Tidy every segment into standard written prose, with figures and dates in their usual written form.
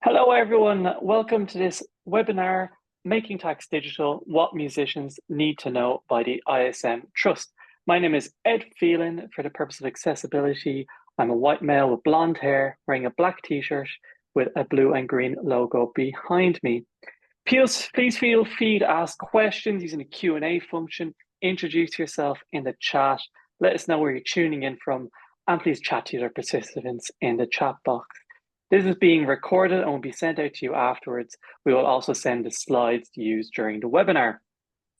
Hello, everyone. Welcome to this webinar, Making Tax Digital, What Musicians Need to Know by the ISM Trust. My name is Ed Phelan. For the purpose of accessibility, I'm a white male with blonde hair, wearing a black t-shirt with a blue and green logo behind me. Please feel free to ask questions using the Q&A function. Introduce yourself in the chat. Let us know where you're tuning in from, and please chat to other participants in the chat box. This is being recorded and will be sent out to you afterwards. We will also send the slides to use during the webinar.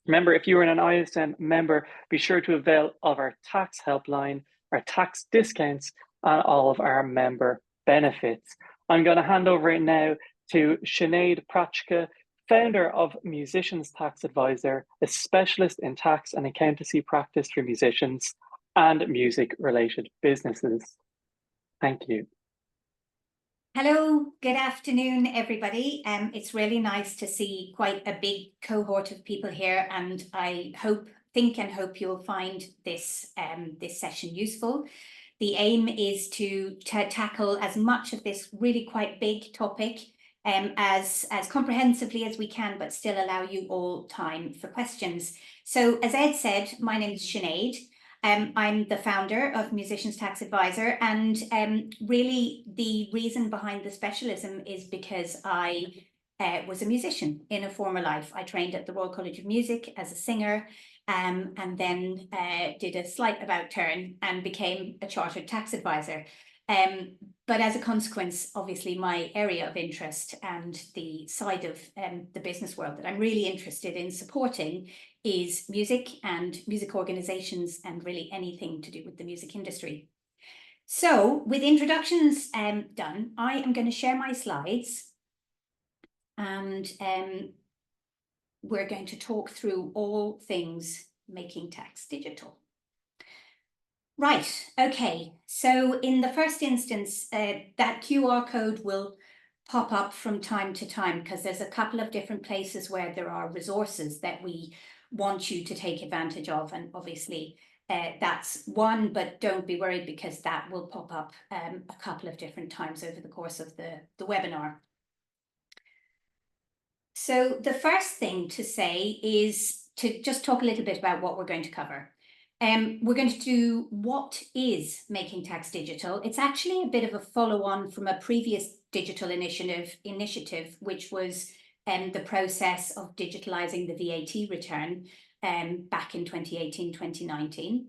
Remember, if you are an ISM member, be sure to avail of our tax helpline, our tax discounts, and all of our member benefits. I'm going to hand over it now to Sinead Prachka, founder of Musicians Tax Advisor, a specialist in tax and accountancy practice for musicians and music-related businesses. Thank you. Hello, good afternoon, everybody. It's really nice to see quite a big cohort of people here, and I think and hope you'll find this session useful. The aim is to tackle as much of this really quite big topic as comprehensively as we can, but still allow you all time for questions. So as Ed said, my name is Sinead. I'm the founder of Musicians Tax Advisor, and really the reason behind the specialism is because I was a musician in a former life. I trained at the Royal College of Music as a singer, and then did a slight about turn and became a chartered tax advisor. But as a consequence, obviously, my area of interest and the side of the business world that I'm really interested in supporting is music and music organizations and really anything to do with the music industry. So with introductions done, I am going to share my slides, and we're going to talk through all things making tax digital. Right, okay, so in the first instance, that QR code will pop up from time to time because there's a couple of different places where there are resources that we want you to take advantage of, and obviously that's one, but don't be worried because that will pop up a couple of different times over the course of the webinar. So the first thing to say is to just talk a little bit about what we're going to cover. We're going to do what is making tax digital. It's actually a bit of a follow-on from a previous digital initiative, which was the process of digitalizing the VAT return back in 2018, 2019.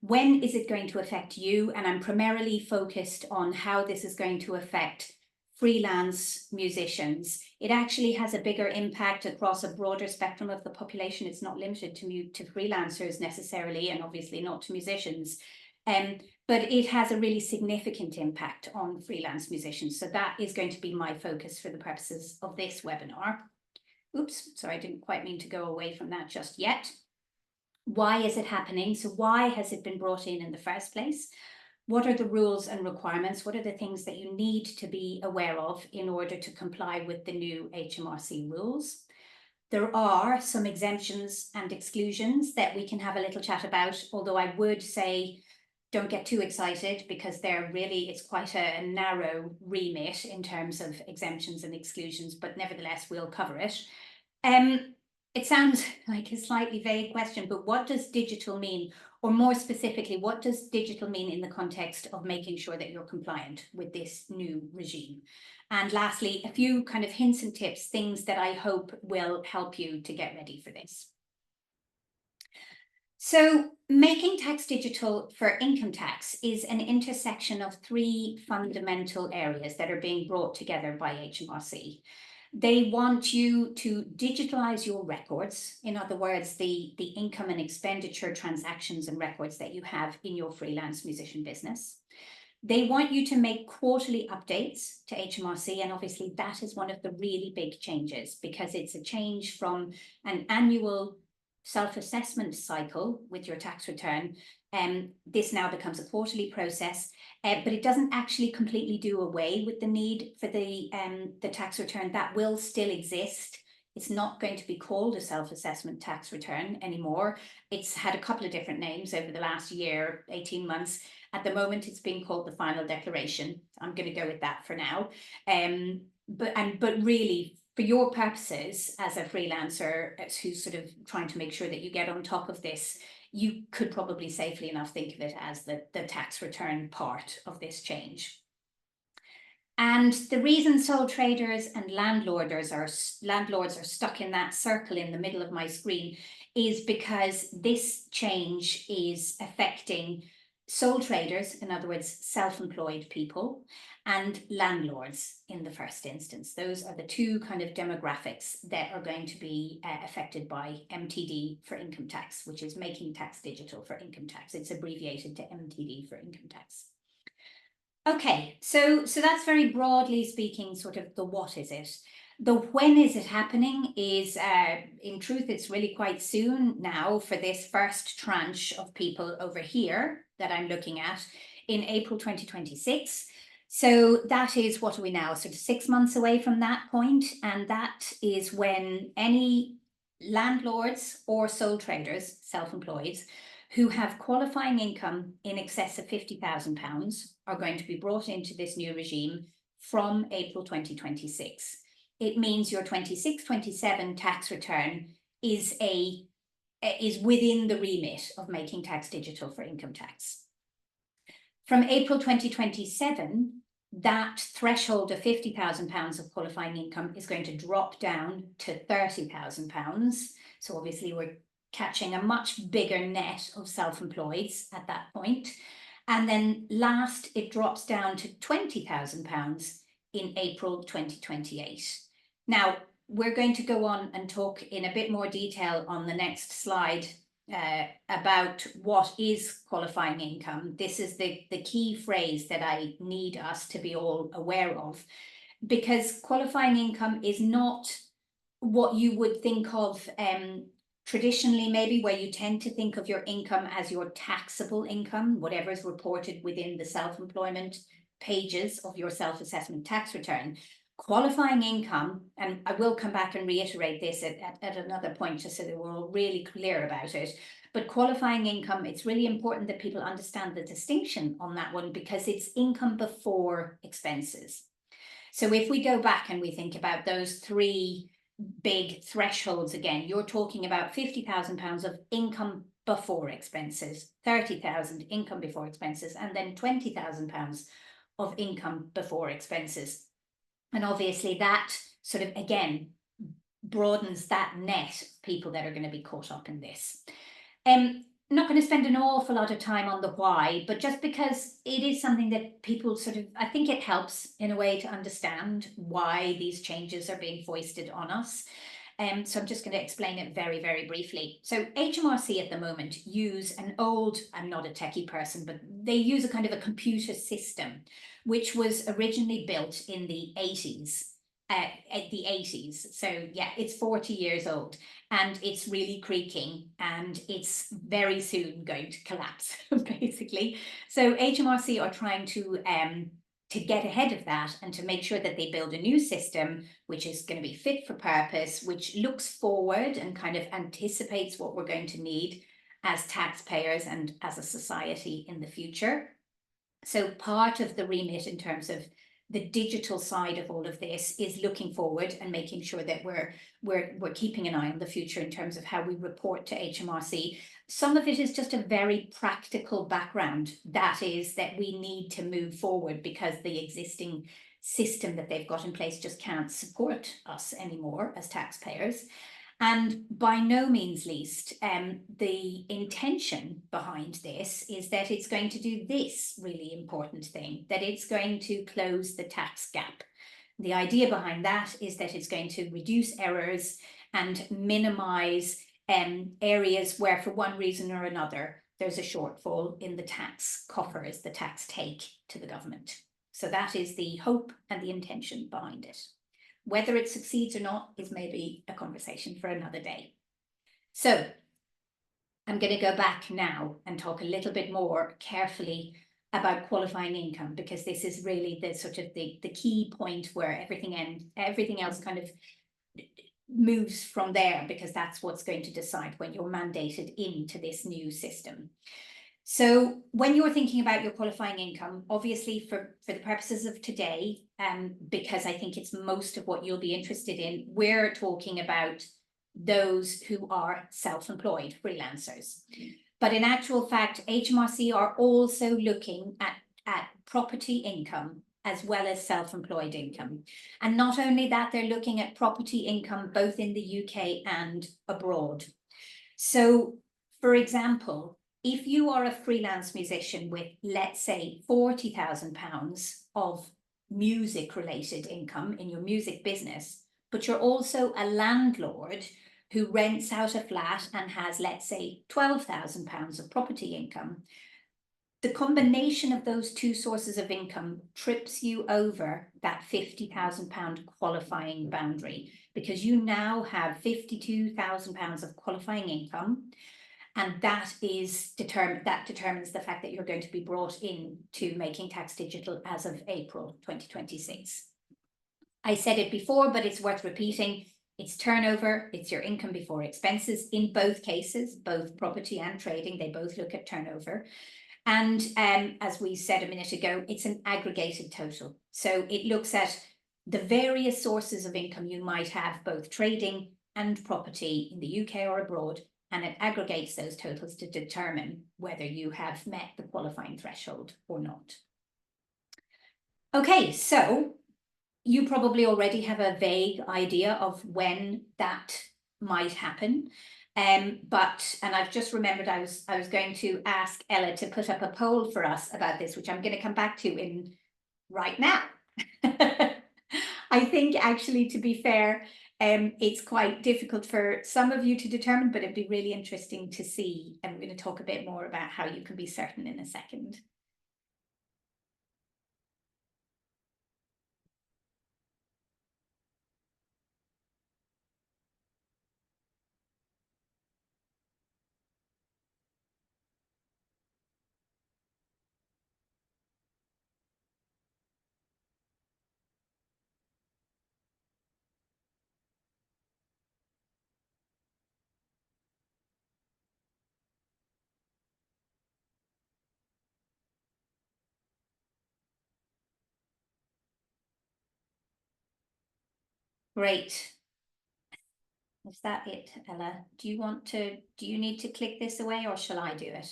When is it going to affect you? And I'm primarily focused on how this is going to affect freelance musicians. It actually has a bigger impact across a broader spectrum of the population. It's not limited to freelancers necessarily, and obviously not to musicians. But it has a really significant impact on freelance musicians. So that is going to be my focus for the purposes of this webinar. Oops, sorry, I didn't quite mean to go away from that just yet. Why is it happening? So why has it been brought in the first place? What are the rules and requirements? What are the things that you need to be aware of in order to comply with the new HMRC rules? There are some exemptions and exclusions that we can have a little chat about, although I would say don't get too excited because it's quite a narrow remit in terms of exemptions and exclusions, but nevertheless, we'll cover it. It sounds like a slightly vague question, but what does digital mean? Or more specifically, what does digital mean in the context of making sure that you're compliant with this new regime? And lastly, a few kind of hints and tips, things that I hope will help you to get ready for this. So making tax digital for income tax is an intersection of three fundamental areas that are being brought together by HMRC. They want you to digitalize your records. In other words, the income and expenditure transactions and records that you have in your freelance musician business. They want you to make quarterly updates to HMRC, and obviously that is one of the really big changes because it's a change from an annual self-assessment cycle with your tax return. This now becomes a quarterly process, but it doesn't actually completely do away with the need for the tax return. That will still exist. It's not going to be called a self-assessment tax return anymore. It's had a couple of different names over the last year, 18 months. At the moment, it's being called the final declaration. I'm going to go with that for now. but really, for your purposes as a freelancer who's sort of trying to make sure that you get on top of this, you could probably safely enough think of it as the tax return part of this change. And the reason sole traders and landlords are stuck in that circle in the middle of my screen is because this change is affecting sole traders, in other words, self-employed people, and landlords in the first instance. Those are the two kind of demographics that are going to be affected by MTD for income tax, which is Making Tax Digital for Income Tax. It's abbreviated to MTD for income tax. Okay, so that's very broadly speaking sort of the what is it. The when is it happening is, in truth, it's really quite soon now for this first tranche of people over here that I'm looking at in April 2026. So that is, what are we now, sort of 6 months away from that point, and that is when any landlords or sole traders, self-employed, who have qualifying income in excess of £50,000 are going to be brought into this new regime from April 2026. It means your 26-27 tax return is within the remit of Making Tax Digital for income tax. From April 2027, that threshold of £50,000 of qualifying income is going to drop down to £30,000. So obviously we're catching a much bigger net of self-employeds at that point. And then last, it drops down to £20,000 in April 2028. Now, we're going to go on and talk in a bit more detail on the next slide about what is qualifying income. This is the key phrase that I need us to be all aware of, because qualifying income is not what you would think of traditionally, maybe, where you tend to think of your income as your taxable income, whatever is reported within the self-employment pages of your self-assessment tax return. Qualifying income, and I will come back and reiterate this at another point just so that we're all really clear about it, but qualifying income, it's really important that people understand the distinction on that one, because it's income before expenses. So if we go back and we think about those three big thresholds again, you're talking about £50,000 of income before expenses, 30,000 income before expenses, and then £20,000 of income before expenses. And obviously that sort of, again, broadens that net of people that are going to be caught up in this. I'm not going to spend an awful lot of time on the why, but just because it is something that people sort of, I think it helps in a way to understand why these changes are being foisted on us. So I'm just going to explain it very, very briefly. So HMRC at the moment use an old, I'm not a techie person, but they use a kind of a computer system, which was originally built in the 80s. So yeah, it's 40 years old and it's really creaking and it's very soon going to collapse, basically. So HMRC are trying to get ahead of that and to make sure that they build a new system which is going to be fit for purpose, which looks forward and kind of anticipates what we're going to need as taxpayers and as a society in the future. So part of the remit in terms of the digital side of all of this is looking forward and making sure that we're keeping an eye on the future in terms of how we report to HMRC. Some of it is just a very practical background, that is that we need to move forward because the existing system that they've got in place just can't support us anymore as taxpayers. And by no means least, the intention behind this is that it's going to do this really important thing, that it's going to close the tax gap. The idea behind that is that it's going to reduce errors and minimize areas where, for one reason or another, there's a shortfall in the tax coffers, the tax take to the government. So that is the hope and the intention behind it. Whether it succeeds or not is maybe a conversation for another day. So I'm going to go back now and talk a little bit more carefully about qualifying income, because this is really the sort of the key point where everything else kind of moves from there, because that's what's going to decide when you're mandated into this new system. So when you're thinking about your qualifying income, obviously for the purposes of today, because I think it's most of what you'll be interested in, we're talking about those who are self-employed freelancers. But in actual fact, HMRC are also looking at property income as well as self-employed income. And not only that, they're looking at property income both in the UK and abroad. So, for example, if you are a freelance musician with, let's say, £40,000 of music-related income in your music business, but you're also a landlord who rents out a flat and has, let's say, £12,000 of property income, the combination of those two sources of income trips you over that £50,000 qualifying boundary, because you now have £52,000 of qualifying income, and that determines the fact that you're going to be brought in to Making Tax Digital as of April 2026. I said it before, but it's worth repeating. It's turnover, it's your income before expenses. In both cases, both property and trading, they both look at turnover. And as we said a minute ago, it's an aggregated total. So it looks at the various sources of income you might have, both trading and property in the UK or abroad, and it aggregates those totals to determine whether you have met the qualifying threshold or not. Okay, so you probably already have a vague idea of when that might happen. And I've just remembered I was going to ask Ella to put up a poll for us about this, which I'm going to come back to in right now. I think actually, to be fair, it's quite difficult for some of you to determine, but it'd be really interesting to see. And we're going to talk a bit more about how you can be certain in a second. Great. Is that it, Ella? Do you need to click this away, or shall I do it?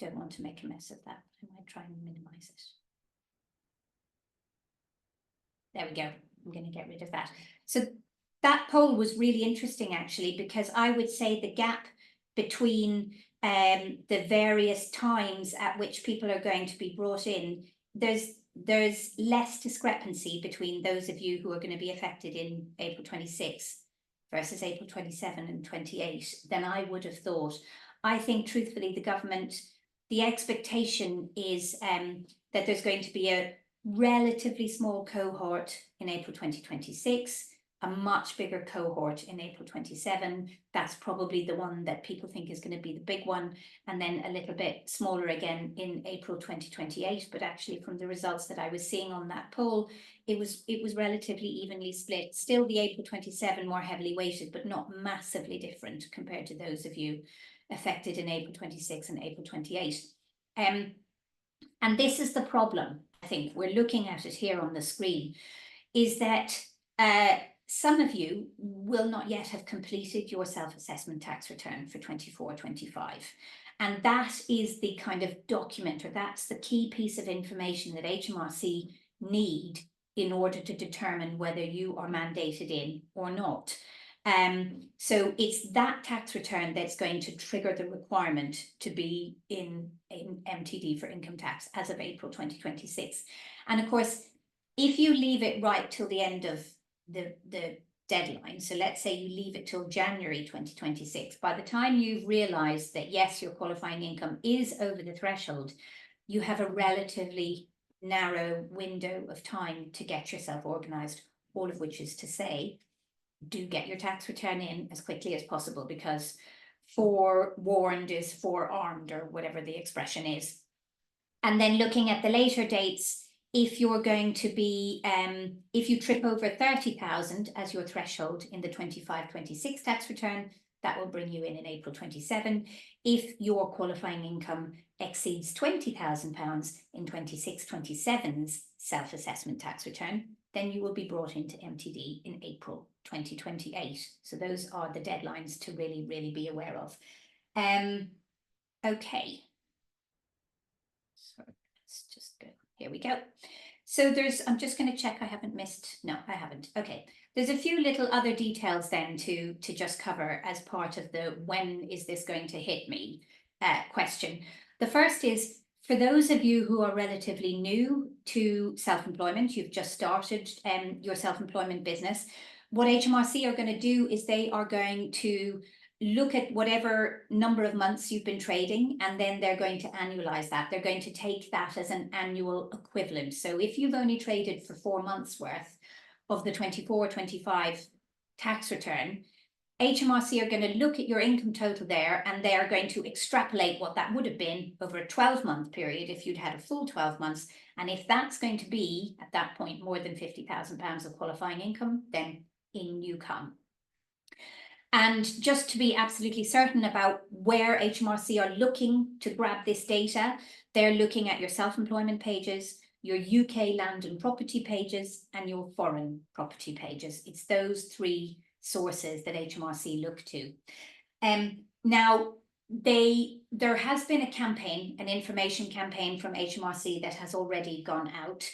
Don't want to make a mess of that. I might try and minimize it. There we go. I'm going to get rid of that. So that poll was really interesting, actually, because I would say the gap between the various times at which people are going to be brought in, there's less discrepancy between those of you who are going to be affected in April 26 versus April 27 and 28 than I would have thought. I think, truthfully, the expectation is that there's going to be a relatively small cohort in April 2026, a much bigger cohort in April 27. That's probably the one that people think is going to be the big one, and then a little bit smaller again in April 2028. But actually, from the results that I was seeing on that poll, it was relatively evenly split. Still the April 27 more heavily weighted, but not massively different compared to those of you affected in April 26 and April 28. And this is the problem. I think we're looking at it here on the screen, is that some of you will not yet have completed your self-assessment tax return for 24-25. And that is the kind of document, or that's the key piece of information that HMRC need in order to determine whether you are mandated in or not. So it's that tax return that's going to trigger the requirement to be in MTD for income tax as of April 2026. And of course, if you leave it right till the end of the deadline, so let's say you leave it till January 2026, by the time you've realized that yes, your qualifying income is over the threshold, you have a relatively narrow window of time to get yourself organized, all of which is to say, do get your tax return in as quickly as possible, because forewarned is forearmed, or whatever the expression is. And then looking at the later dates, if you're going to be, if you trip over 30,000 as your threshold in the 25-26 tax return, that will bring you in April 27. If your qualifying income exceeds £20,000 in 26-27's self-assessment tax return, then you will be brought into MTD in April 2028. So those are the deadlines to really, really be aware of. Okay. So let's just go. Here we go. So I'm just going to check I haven't missed. No, I haven't. Okay. There's a few little other details then to just cover as part of the when is this going to hit me question. The first is, for those of you who are relatively new to self-employment, you've just started your self-employment business, what HMRC are going to do is they are going to look at whatever number of months you've been trading, and then they're going to annualize that. They're going to take that as an annual equivalent. So if you've only traded for 4 months worth of the 24-25 tax return, HMRC are going to look at your income total there, and they are going to extrapolate what that would have been over a 12-month period if you'd had a full 12 months. And if that's going to be, at that point, more than £50,000 of qualifying income, then in you come. And just to be absolutely certain about where HMRC are looking to grab this data, they're looking at your self-employment pages, your UK land and property pages, and your foreign property pages. It's those 3 sources that HMRC look to. Now, there has been a campaign, an information campaign from HMRC that has already gone out.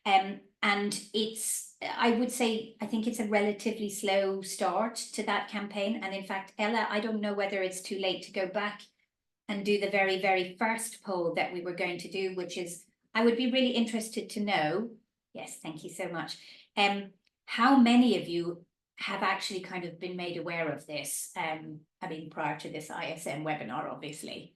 And I would say, I think it's a relatively slow start to that campaign. And in fact, Ella, I don't know whether it's too late to go back and do the very, very first poll that we were going to do, which is, I would be really interested to know, yes, thank you so much, how many of you have actually kind of been made aware of this, I mean, prior to this ISM webinar, obviously.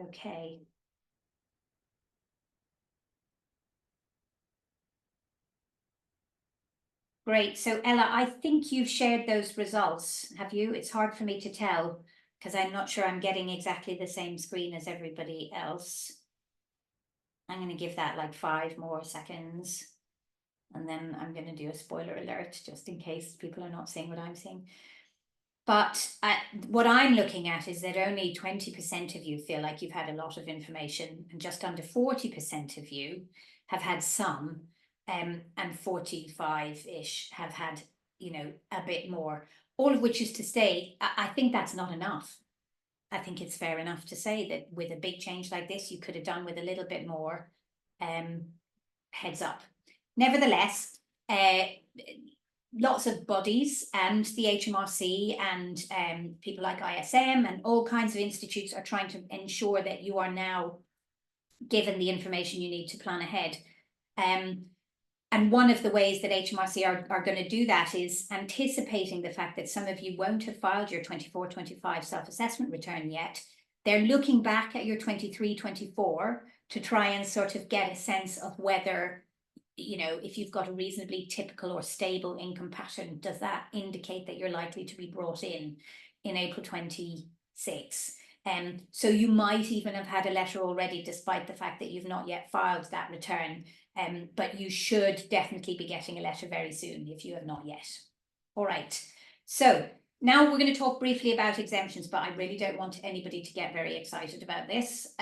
Okay. Great. So Ella, I think you've shared those results, have you? It's hard for me to tell because I'm not sure I'm getting exactly the same screen as everybody else. I'm going to give that like 5 more seconds. And then I'm going to do a spoiler alert just in case people are not seeing what I'm seeing. But what I'm looking at is that only 20% of you feel like you've had a lot of information, and just under 40% of you have had some, and 45-ish have had, you know, a bit more, all of which is to say, I think that's not enough. I think it's fair enough to say that with a big change like this, you could have done with a little bit more heads up. Nevertheless, lots of bodies and the HMRC and people like ISM and all kinds of institutes are trying to ensure that you are now given the information you need to plan ahead. And one of the ways that HMRC are going to do that is anticipating the fact that some of you won't have filed your 24-25 self-assessment return yet. They're looking back at your 23-24 to try and sort of get a sense of whether, you know, if you've got a reasonably typical or stable income pattern, does that indicate that you're likely to be brought in April 26? So you might even have had a letter already, despite the fact that you've not yet filed that return. But you should definitely be getting a letter very soon if you have not yet. All right. So now we're going to talk briefly about exemptions, but I really don't want anybody to get very excited about this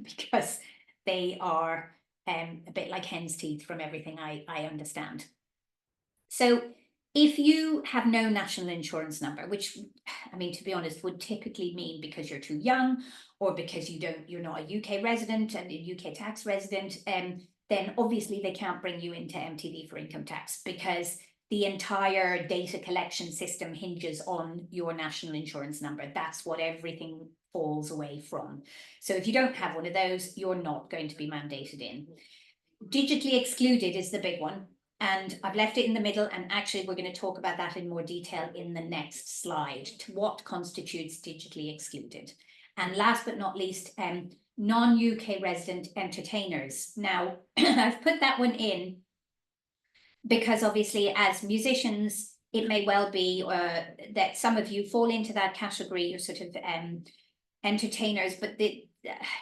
because they are a bit like hen's teeth from everything I understand. So if you have no national insurance number, which, I mean, to be honest, would typically mean because you're too young or because you're not a UK resident and a UK tax resident, then obviously they can't bring you into MTD for income tax because the entire data collection system hinges on your national insurance number. That's what everything falls away from. So if you don't have one of those, you're not going to be mandated in. Digitally excluded is the big one. And I've left it in the middle, and actually we're going to talk about that in more detail in the next slide, to what constitutes digitally excluded. And last but not least, non-UK resident entertainers. Now, I've put that one in because obviously as musicians, it may well be that some of you fall into that category, you're sort of entertainers, but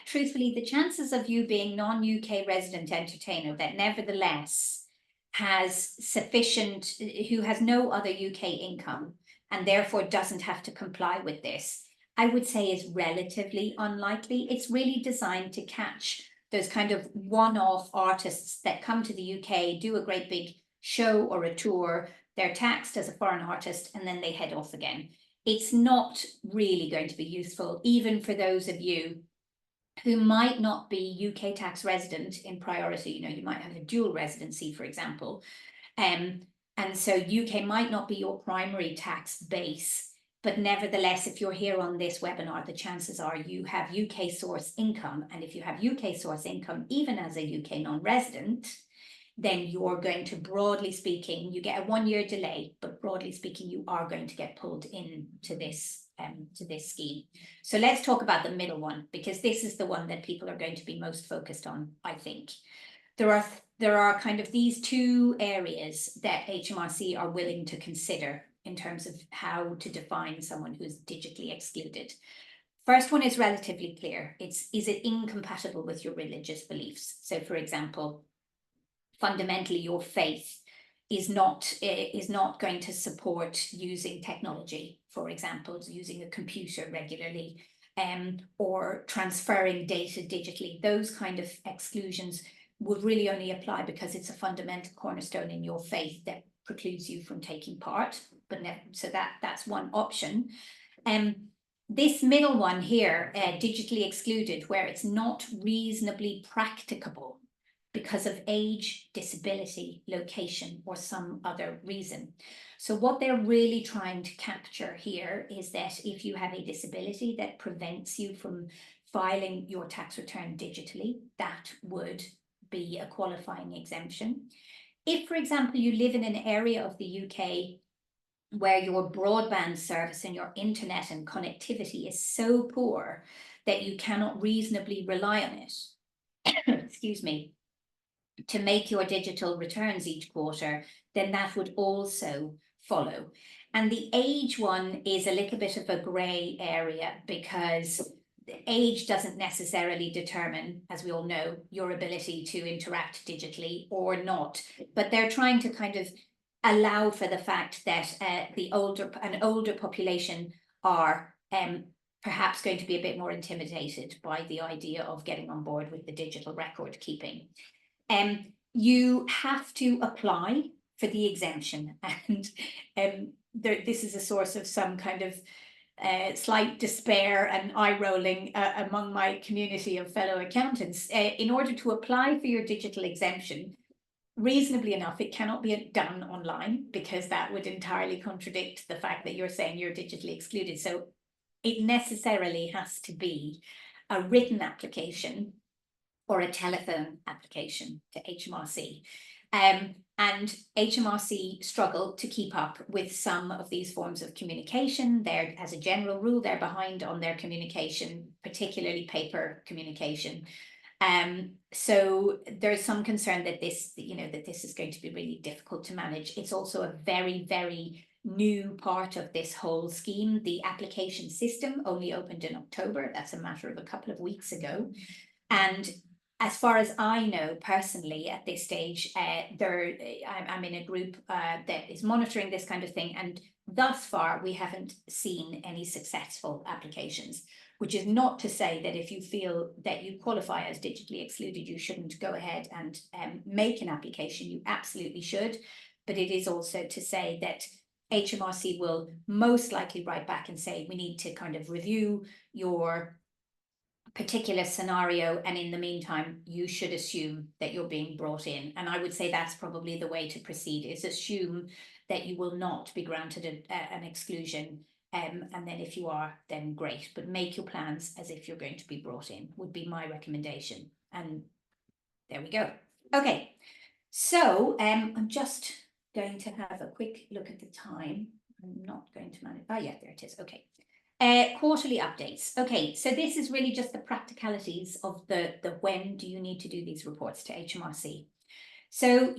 truthfully, the chances of you being non-UK resident entertainer that nevertheless has sufficient, who has no other UK income and therefore doesn't have to comply with this, I would say is relatively unlikely. It's really designed to catch those kind of one-off artists that come to the UK, do a great big show or a tour, they're taxed as a foreign artist, and then they head off again. It's not really going to be useful, even for those of you who might not be UK tax resident in priority. You know, you might have a dual residency, for example. And so UK might not be your primary tax base, but nevertheless, if you're here on this webinar, the chances are you have UK source income. And if you have UK source income, even as a UK non-resident, then you're going to, broadly speaking, you get a 1-year delay, but broadly speaking, you are going to get pulled into this scheme. So let's talk about the middle one, because this is the one that people are going to be most focused on, I think. There are kind of these two areas that HMRC are willing to consider in terms of how to define someone who's digitally excluded. First one is relatively clear. Is it incompatible with your religious beliefs? So, for example, fundamentally, your faith is not going to support using technology, for example, using a computer regularly, or transferring data digitally. Those kind of exclusions would really only apply because it's a fundamental cornerstone in your faith that precludes you from taking part. But so that's one option. This middle one here, digitally excluded, where it's not reasonably practicable because of age, disability, location, or some other reason. So what they're really trying to capture here is that if you have a disability that prevents you from filing your tax return digitally, that would be a qualifying exemption. If, for example, you live in an area of the UK where your broadband service and your internet and connectivity is so poor that you cannot reasonably rely on it, excuse me, to make your digital returns each quarter, then that would also follow. And the age one is a little bit of a grey area, because age doesn't necessarily determine, as we all know, your ability to interact digitally or not. But they're trying to kind of allow for the fact that an older population are perhaps going to be a bit more intimidated by the idea of getting on board with the digital record keeping. You have to apply for the exemption, and this is a source of some kind of slight despair and eye rolling among my community of fellow accountants. In order to apply for your digital exemption, reasonably enough, it cannot be done online, because that would entirely contradict the fact that you're saying you're digitally excluded. So it necessarily has to be a written application or a telephone application to HMRC. And HMRC struggle to keep up with some of these forms of communication. They're, as a general rule, they're behind on their communication, particularly paper communication. So there's some concern that this is going to be really difficult to manage. It's also a very, very new part of this whole scheme. The application system only opened in October. That's a matter of a couple of weeks ago. And as far as I know personally at this stage, I'm in a group that is monitoring this kind of thing, and thus far we haven't seen any successful applications, which is not to say that if you feel that you qualify as digitally excluded, you shouldn't go ahead and make an application. You absolutely should, but it is also to say that HMRC will most likely write back and say, we need to kind of review your particular scenario, and in the meantime you should assume that you're being brought in. And I would say that's probably the way to proceed, is assume that you will not be granted an exclusion, and then if you are, then great, but make your plans as if you're going to be brought in, would be my recommendation. And there we go. Okay, so I'm just going to have a quick look at the time. I'm not going to manage. Oh yeah, there it is. Okay. Quarterly updates. Okay, so this is really just the practicalities of the when do you need to do these reports to HMRC. So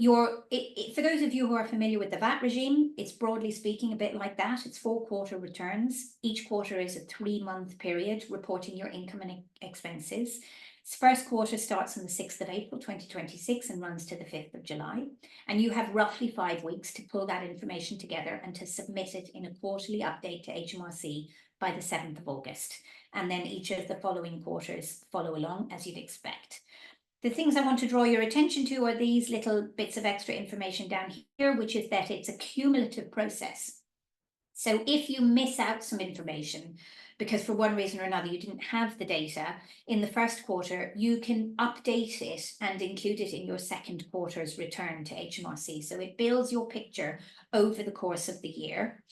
for those of you who are familiar with the VAT regime, it's broadly speaking a bit like that. It's 4-quarter returns. Each quarter is a 3-month period reporting your income and expenses. Its first quarter starts on the 6th of April 2026 and runs to the 5th of July. And you have roughly 5 weeks to pull that information together and to submit it in a quarterly update to HMRC by the 7th of August. And then each of the following quarters follow along as you'd expect. The things I want to draw your attention to are these little bits of extra information down here, which is that it's a cumulative process. So if you miss out some information, because for one reason or another you didn't have the data in the first quarter, you can update it and include it in your second quarter's return to HMRC. So it builds your picture over the course of the year.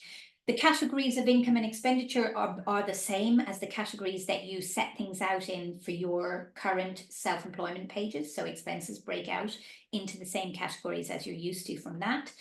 The categories of income and expenditure are the same as the categories that you set things out in for your current self-employment pages. So expenses break out into the same categories as you're used to from that.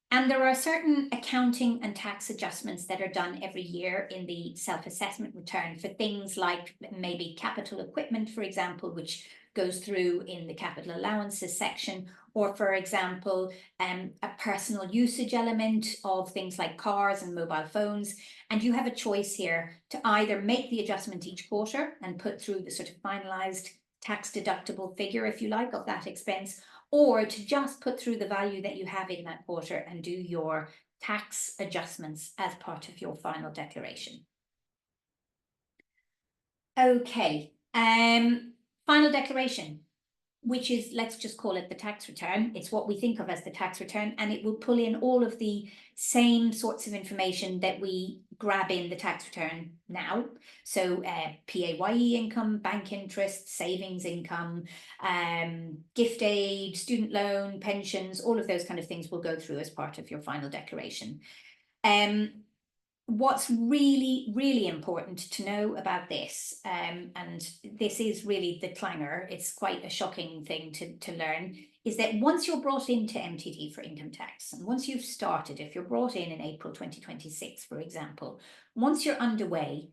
And there are certain accounting and tax adjustments that are done every year in the self-assessment return for things like maybe capital equipment, for example, which goes through in the capital allowances section, or for example, a personal usage element of things like cars and mobile phones. And you have a choice here to either make the adjustment each quarter and put through the sort of finalized tax deductible figure, if you like, of that expense, or to just put through the value that you have in that quarter and do your tax adjustments as part of your final declaration. Okay, final declaration, which is, let's just call it the tax return. It's what we think of as the tax return, and it will pull in all of the same sorts of information that we grab in the tax return now. So PAYE income, bank interest, savings income, gift aid, student loan, pensions, all of those kind of things will go through as part of your final declaration. What's really, really important to know about this, and this is really the clangor, it's quite a shocking thing to learn, is that once you're brought into MTD for income tax, and once you've started, if you're brought in April 2026, for example, once you're underway,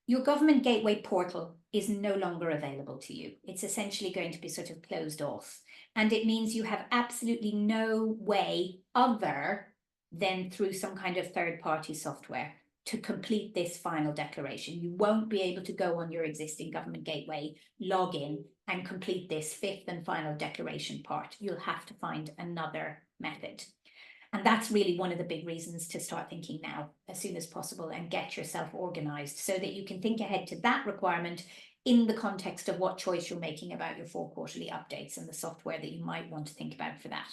your government gateway portal is no longer available to you. It's essentially going to be sort of closed off. And it means you have absolutely no way other than through some kind of third-party software to complete this final declaration. You won't be able to go on your existing government gateway, log in and complete this 5th and final declaration part. You'll have to find another method. And that's really one of the big reasons to start thinking now as soon as possible and get yourself organized so that you can think ahead to that requirement in the context of what choice you're making about your 4 quarterly updates and the software that you might want to think about for that.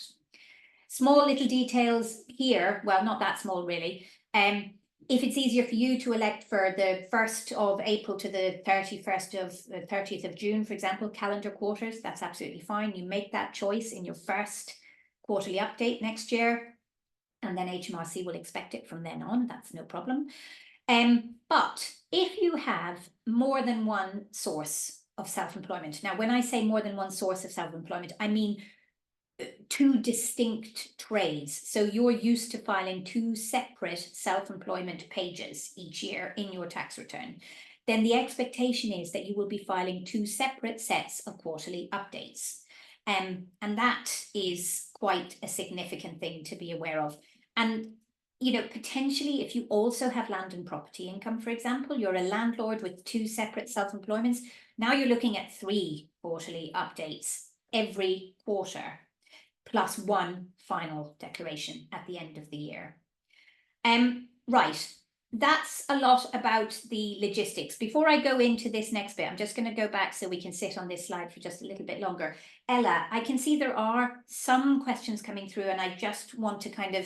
Small little details here, well, not that small really. If it's easier for you to elect for the 1st of April to the 30th of June, for example, calendar quarters, that's absolutely fine. You make that choice in your first quarterly update next year, and then HMRC will expect it from then on. That's no problem. But if you have more than one source of self-employment, now when I say more than one source of self-employment, I mean 2 distinct trades. So you're used to filing 2 separate self-employment pages each year in your tax return. Then the expectation is that you will be filing 2 separate sets of quarterly updates. And that is quite a significant thing to be aware of. And you know, potentially if you also have land and property income, for example, you're a landlord with 2 separate self-employments, now you're looking at 3 quarterly updates every quarter, plus 1 final declaration at the end of the year. Right, that's a lot about the logistics. Before I go into this next bit, I'm just going to go back so we can sit on this slide for just a little bit longer. Ella, I can see there are some questions coming through, and I just want to kind of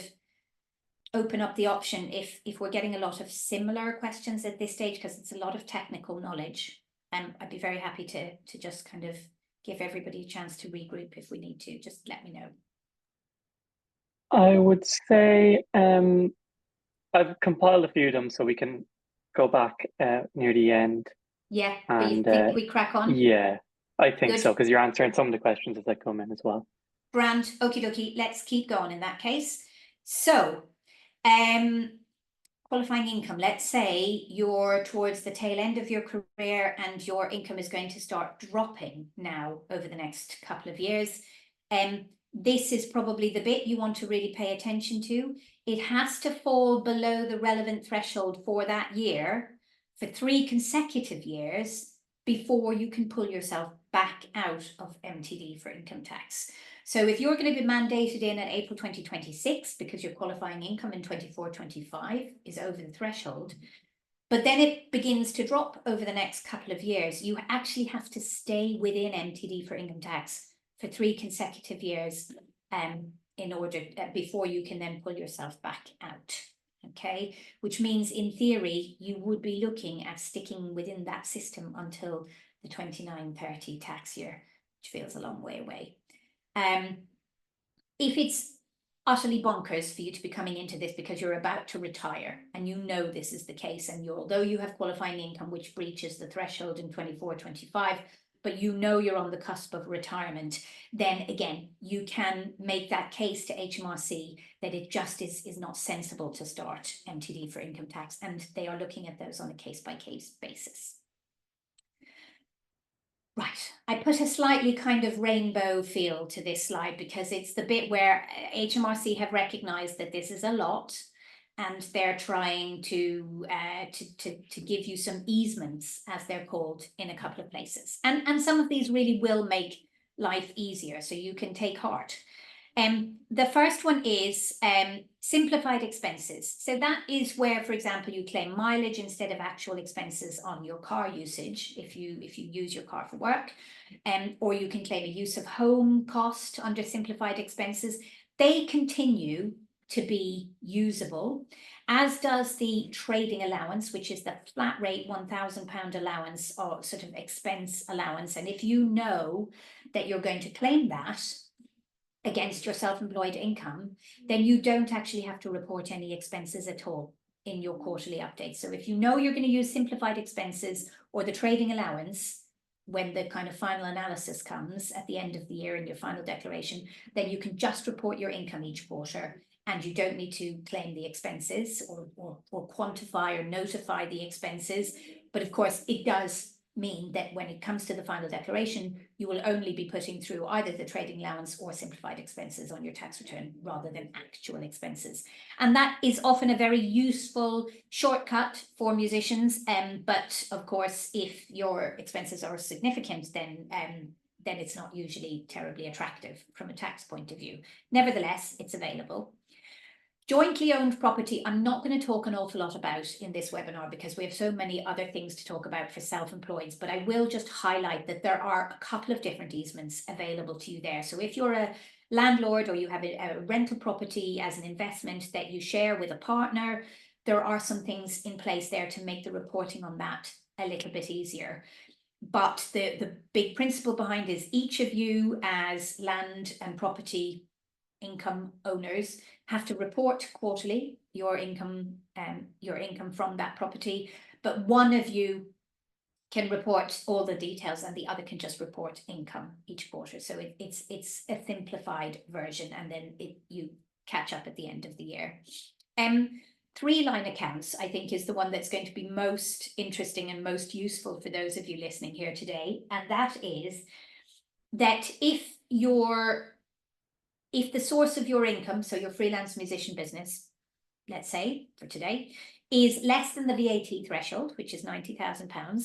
open up the option if we're getting a lot of similar questions at this stage, because it's a lot of technical knowledge. I'd be very happy to just kind of give everybody a chance to regroup if we need to. Just let me know. I would say I've compiled a few of them so we can go back near the end. Yeah, but you think we crack on? Yeah, I think Good. so, because you're answering some of the questions as they come in as well. Grand, okie dokie, let's keep going in that case. So, qualifying income, let's say you're towards the tail end of your career and your income is going to start dropping now over the next couple of years. This is probably the bit you want to really pay attention to. It has to fall below the relevant threshold for that year for 3 consecutive years before you can pull yourself back out of MTD for income tax. So if you're going to be mandated in at April 2026 because your qualifying income in 24-25 is over the threshold, but then it begins to drop over the next couple of years, you actually have to stay within MTD for income tax for 3 consecutive years in order before you can then pull yourself back out. Okay, which means in theory you would be looking at sticking within that system until the 29-30 tax year, which feels a long way away. If it's utterly bonkers for you to be coming into this because you're about to retire and you know this is the case, and although you have qualifying income which breaches the threshold in 24-25, but you know you're on the cusp of retirement, then again, you can make that case to HMRC that it just is not sensible to start MTD for income tax, and they are looking at those on a case-by-case basis. Right, I put a slightly kind of rainbow feel to this slide because it's the bit where HMRC have recognised that this is a lot, and they're trying to give you some easements, as they're called, in a couple of places. And some of these really will make life easier, so you can take heart. The first one is simplified expenses. So that is where, for example, you claim mileage instead of actual expenses on your car usage if you use your car for work, or you can claim a use of home cost under simplified expenses. They continue to be usable, as does the trading allowance, which is the flat rate £1,000 allowance or sort of expense allowance. And if you know that you're going to claim that against your self-employed income, then you don't actually have to report any expenses at all in your quarterly update. So if you know you're going to use simplified expenses or the trading allowance when the kind of final analysis comes at the end of the year in your final declaration, then you can just report your income each quarter, and you don't need to claim the expenses or quantify or notify the expenses. But of course, it does mean that when it comes to the final declaration, you will only be putting through either the trading allowance or simplified expenses on your tax return rather than actual expenses. And that is often a very useful shortcut for musicians. But of course, if your expenses are significant, then it's not usually terribly attractive from a tax point of view. Nevertheless, it's available. Jointly owned property, I'm not going to talk an awful lot about in this webinar because we have so many other things to talk about for self-employed, but I will just highlight that there are a couple of different easements available to you there. So if you're a landlord or you have a rental property as an investment that you share with a partner, there are some things in place there to make the reporting on that a little bit easier. But the big principle behind is each of you as land and property income owners have to report quarterly your income from that property, but one of you can report all the details and the other can just report income each quarter. So it's a simplified version, and then you catch up at the end of the year. 3-line accounts, I think, is the one that's going to be most interesting and most useful for those of you listening here today, and that is that if the source of your income, so your freelance musician business, let's say for today, is less than the VAT threshold, which is £90,000,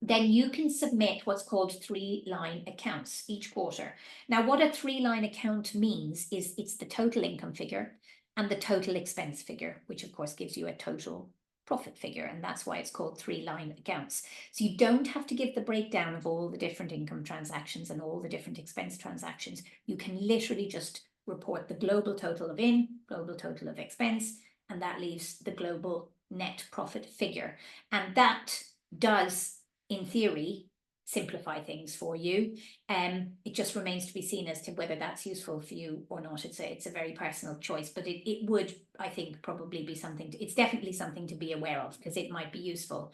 then you can submit what's called 3-line accounts each quarter. Now, what a 3-line account means is it's the total income figure and the total expense figure, which of course gives you a total profit figure, and that's why it's called 3-line accounts. So you don't have to give the breakdown of all the different income transactions and all the different expense transactions. You can literally just report the global total of global total of expense, and that leaves the global net profit figure. And that does, in theory, simplify things for you. It just remains to be seen as to whether that's useful for you or not. It's a very personal choice, but it would, I think, probably be something it's definitely something to be aware of because it might be useful.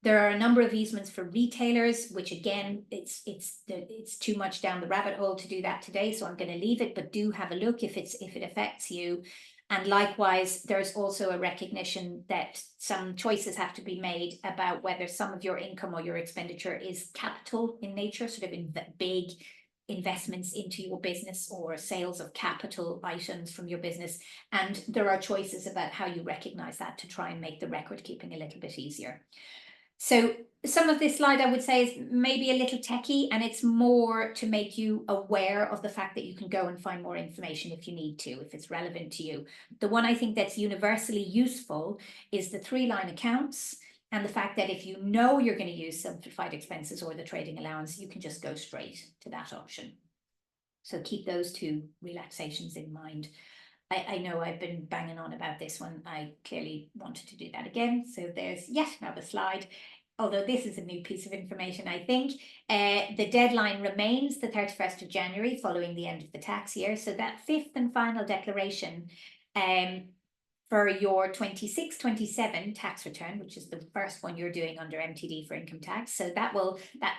There are a number of easements for retailers, which again, it's too much down the rabbit hole to do that today, so I'm going to leave it, but do have a look if it affects you. And likewise, there's also a recognition that some choices have to be made about whether some of your income or your expenditure is capital in nature, sort of in big investments into your business or sales of capital items from your business. And there are choices about how you recognize that to try and make the record keeping a little bit easier. So some of this slide I would say is maybe a little techie, and it's more to make you aware of the fact that you can go and find more information if you need to, if it's relevant to you. The one I think that's universally useful is the 3-line accounts, and the fact that if you know you're going to use simplified expenses or the trading allowance, you can just go straight to that option. So keep those two relaxations in mind. I know I've been banging on about this one. I clearly wanted to do that again. So there's yet another slide. Although this is a new piece of information, I think. The deadline remains the 31st of January following the end of the tax year. So that 5th and final declaration for your 26-27 tax return, which is the first one you're doing under MTD for income tax. So that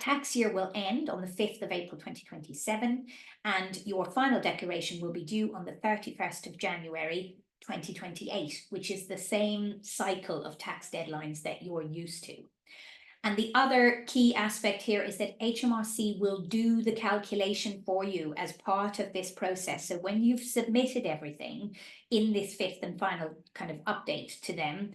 tax year will end on the 5th of April 2027, and your final declaration will be due on the 31st of January 2028, which is the same cycle of tax deadlines that you're used to. And the other key aspect here is that HMRC will do the calculation for you as part of this process. So when you've submitted everything in this 5th and final kind of update to them,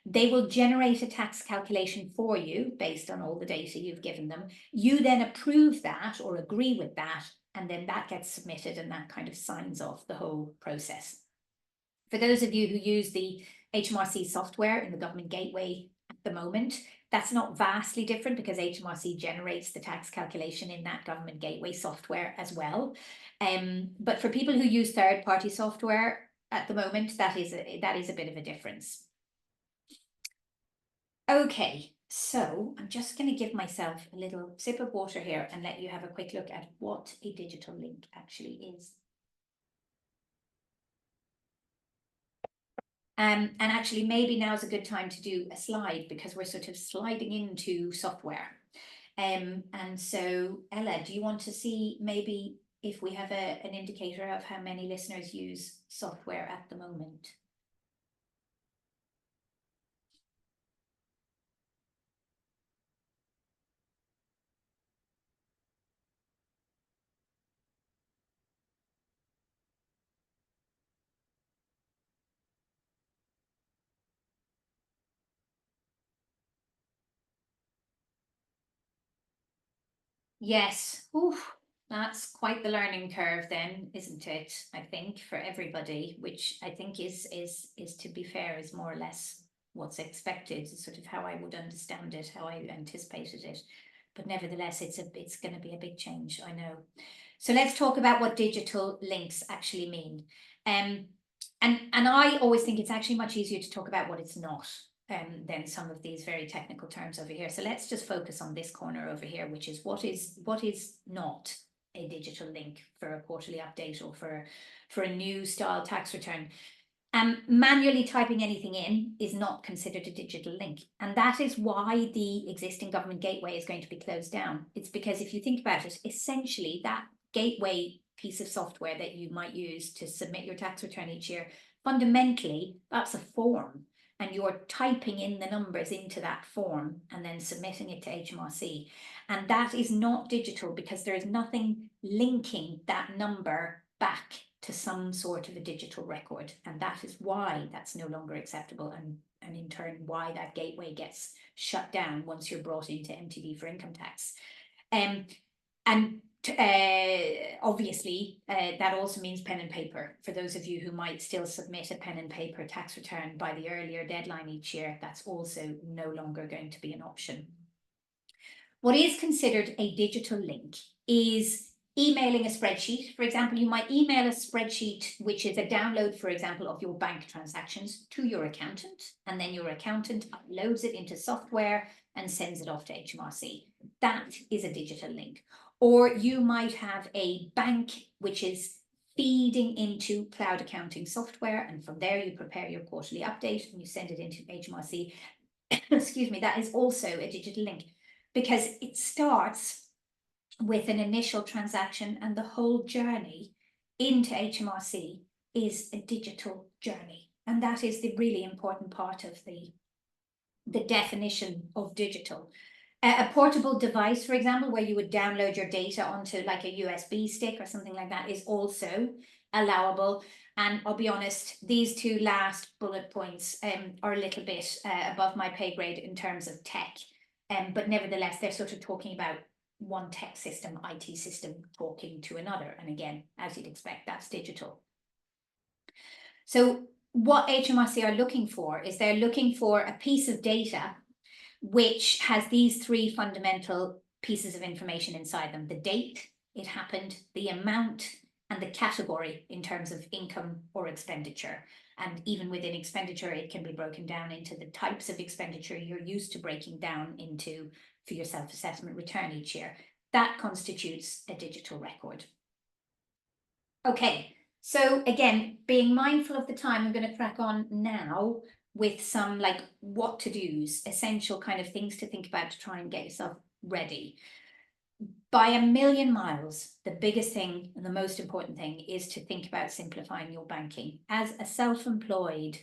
they will generate a tax calculation for you based on all the data you've given them. You then approve that or agree with that, and then that gets submitted, and that kind of signs off the whole process. For those of you who use the HMRC software in the government gateway at the moment, that's not vastly different because HMRC generates the tax calculation in that government gateway software as well. But for people who use third-party software at the moment, that is a bit of a difference. Okay, so I'm just going to give myself a little sip of water here and let you have a quick look at what a digital link actually is. And actually, maybe now's a good time to do a slide because we're sort of sliding into software. And so, Ella, do you want to see maybe if we have an indicator of how many listeners use software at the moment? Yes, oof, that's quite the learning curve then, isn't it? I think for everybody, which I think is to be fair, is more or less what's expected, sort of how I would understand it, how I anticipated it. But nevertheless, it's going to be a big change, I know. So let's talk about what digital links actually mean. And I always think it's actually much easier to talk about what it's not than some of these very technical terms over here. So let's just focus on this corner over here, which is what is not a digital link for a quarterly update or for a new style tax return. Manually typing anything in is not considered a digital link. And that is why the existing government gateway is going to be closed down. It's because if you think about it, essentially that gateway piece of software that you might use to submit your tax return each year, fundamentally, that's a form. And you're typing in the numbers into that form and then submitting it to HMRC. And that is not digital because there is nothing linking that number back to some sort of a digital record. And that is why that's no longer acceptable, and in turn why that gateway gets shut down once you're brought into MTD for income tax. Obviously, that also means pen and paper. For those of you who might still submit a pen and paper tax return by the earlier deadline each year, that's also no longer going to be an option. What is considered a digital link is emailing a spreadsheet. For example, you might email a spreadsheet, which is a download, for example, of your bank transactions to your accountant, and then your accountant uploads it into software and sends it off to HMRC. That is a digital link. Or you might have a bank which is feeding into cloud accounting software, and from there you prepare your quarterly update and you send it into HMRC. Excuse me, that is also a digital link because it starts with an initial transaction, and the whole journey into HMRC is a digital journey. And that is the really important part of the definition of digital. A portable device, for example, where you would download your data onto like a USB stick or something like that, is also allowable. And I'll be honest, these two last bullet points are a little bit above my pay grade in terms of tech. But nevertheless, they're sort of talking about one tech system, IT system, talking to another. And again, as you'd expect, that's digital. So what HMRC are looking for is they're looking for a piece of data which has these three fundamental pieces of information inside them: the date it happened, the amount, and the category in terms of income or expenditure. And even within expenditure, it can be broken down into the types of expenditure you're used to breaking down into for your self-assessment return each year. That constitutes a digital record. Okay, so again, being mindful of the time, I'm going to crack on now with some like what to do's, essential kind of things to think about to try and get yourself ready. By a million miles, the biggest thing and the most important thing is to think about simplifying your banking. As a self-employed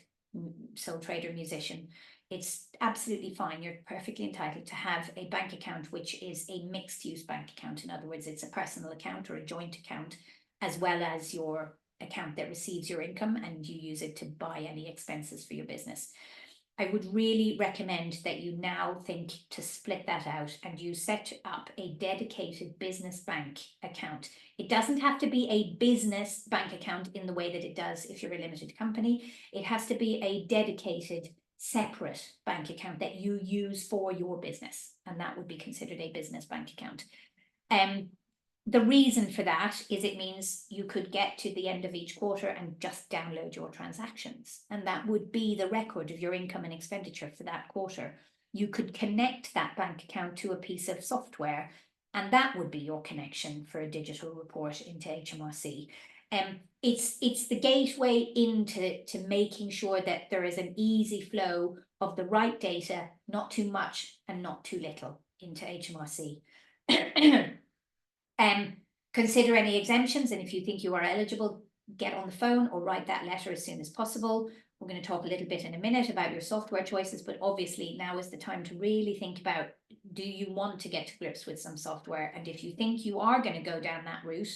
sole trader musician, it's absolutely fine. You're perfectly entitled to have a bank account which is a mixed use bank account. In other words, it's a personal account or a joint account, as well as your account that receives your income, and you use it to buy any expenses for your business. I would really recommend that you now think to split that out and you set up a dedicated business bank account. It doesn't have to be a business bank account in the way that it does if you're a limited company. It has to be a dedicated, separate bank account that you use for your business, and that would be considered a business bank account. The reason for that is it means you could get to the end of each quarter and just download your transactions. And that would be the record of your income and expenditure for that quarter. You could connect that bank account to a piece of software, and that would be your connection for a digital report into HMRC. It's the gateway into making sure that there is an easy flow of the right data, not too much and not too little, into HMRC. Consider any exemptions, and if you think you are eligible, get on the phone or write that letter as soon as possible. We're going to talk a little bit in a minute about your software choices, but obviously now is the time to really think about, do you want to get to grips with some software? And if you think you are going to go down that route,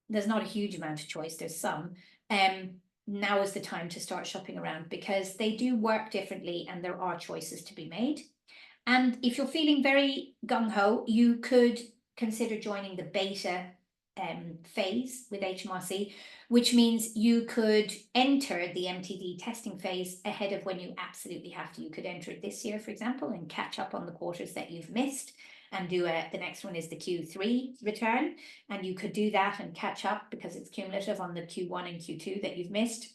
there's not a huge amount of choice, there's some. Now is the time to start shopping around, because they do work differently and there are choices to be made. And if you're feeling very gung-ho, you could consider joining the beta phase with HMRC, which means you could enter the MTD testing phase ahead of when you absolutely have to. You could enter it this year, for example, and catch up on the quarters that you've missed, and do the next one is the Q3 return, and you could do that and catch up because it's cumulative on the Q1 and Q2 that you've missed.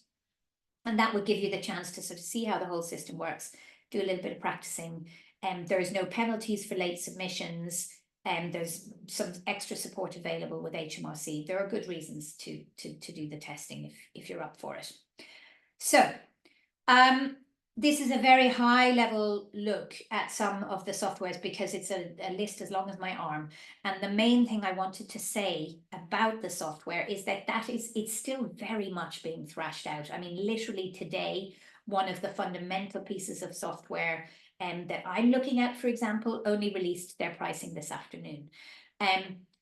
And that would give you the chance to sort of see how the whole system works, do a little bit of practicing. There's no penalties for late submissions. There's some extra support available with HMRC. There are good reasons to do the testing if you're up for it. So this is a very high level look at some of the softwares, because it's a list as long as my arm. And the main thing I wanted to say about the software is that it's still very much being thrashed out. I mean, literally today, one of the fundamental pieces of software that I'm looking at, for example, only released their pricing this afternoon.